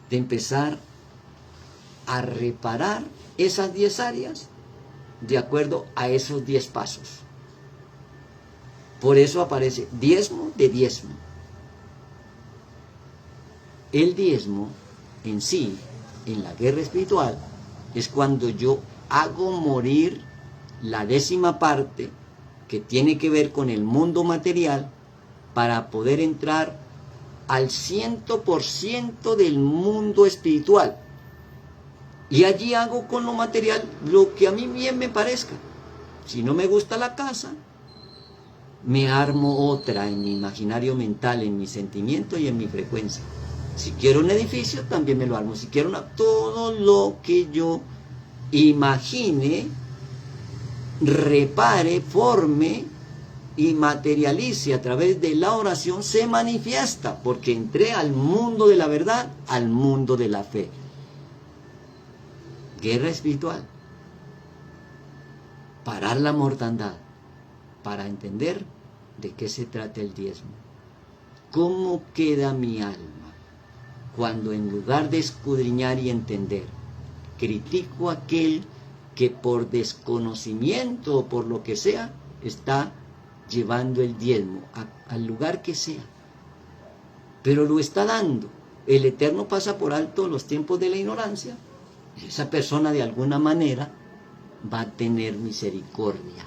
de empezar a reparar esas 10 áreas de acuerdo a esos 10 pasos. Por eso aparece diezmo de diezmo. El diezmo en sí, en la guerra espiritual, es cuando yo hago morir la 10ª parte que tiene que ver con el mundo material para poder entrar al 100% del mundo espiritual. Y allí hago con lo material lo que a mí bien me parezca. Si no me gusta la casa, me armo otra en mi imaginario mental, en mi sentimiento y en mi frecuencia. Si quiero un edificio, también me lo armo. Si quiero todo lo que yo imagine, repare, forme y materialice a través de la oración, se manifiesta, porque entré al mundo de la verdad, al mundo de la fe. Guerra espiritual. Parar la mortandad, para entender de qué se trata el diezmo. ¿Cómo queda mi alma cuando en lugar de escudriñar y entender, critico a aquel que por desconocimiento o por lo que sea, está llevando el diezmo al lugar que sea, pero lo está dando? El Eterno pasa por alto los tiempos de la ignorancia, y esa persona de alguna manera va a tener misericordia.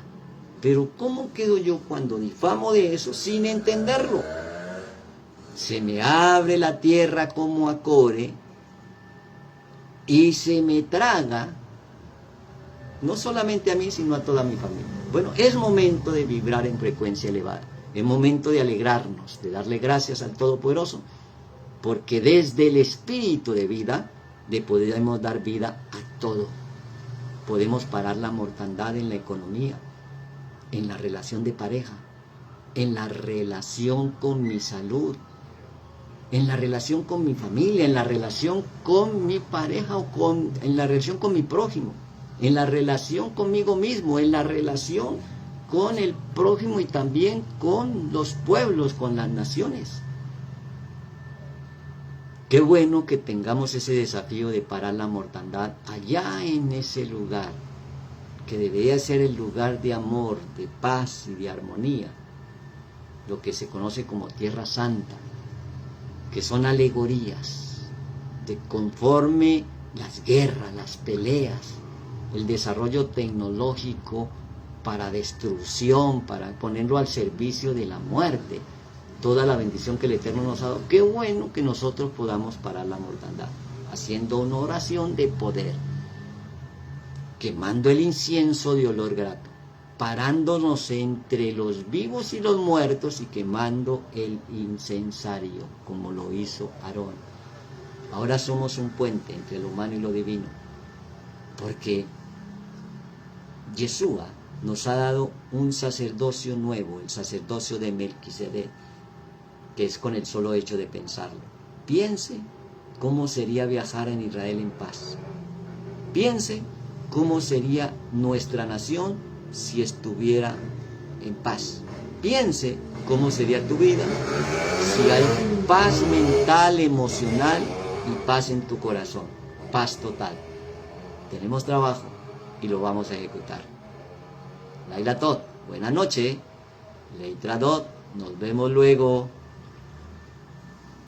Pero ¿cómo quedo yo cuando difamo de eso sin entenderlo? Se me abre la tierra como a core y se me traga, no solamente a mí, sino a toda mi familia. Bueno, es momento de vibrar en frecuencia elevada. Es momento de alegrarnos, de darle gracias al Todopoderoso, porque desde el espíritu de vida le podemos dar vida a todo. Podemos parar la mortandad en la economía, en la relación de pareja, en la relación con mi salud, en la relación con mi familia, en la relación con mi pareja en la relación con mi prójimo, en la relación conmigo mismo, en la relación con el prójimo y también con los pueblos, con las naciones. Qué bueno que tengamos ese desafío de parar la mortandad allá en ese lugar, que debería ser el lugar de amor, de paz y de armonía, lo que se conoce como Tierra Santa, que son alegorías de conforme las guerras, las peleas, el desarrollo tecnológico para destrucción, para ponerlo al servicio de la muerte, toda la bendición que el Eterno nos ha dado. Qué bueno que nosotros podamos parar la mortandad, haciendo una oración de poder, quemando el incienso de olor grato, parándonos entre los vivos y los muertos y quemando el incensario, como lo hizo Aarón. Ahora somos un puente entre lo humano y lo divino, porque Yeshua nos ha dado un sacerdocio nuevo, el sacerdocio de Melquisedec, que es con el solo hecho de pensarlo. Piense cómo sería viajar en Israel en paz. Piense cómo sería nuestra nación si estuviera en paz. Piense cómo sería tu vida si hay paz mental, emocional y paz en tu corazón. Paz total. Tenemos trabajo y lo vamos a ejecutar. Laila Tot, buena noche. Leitradot, nos vemos luego.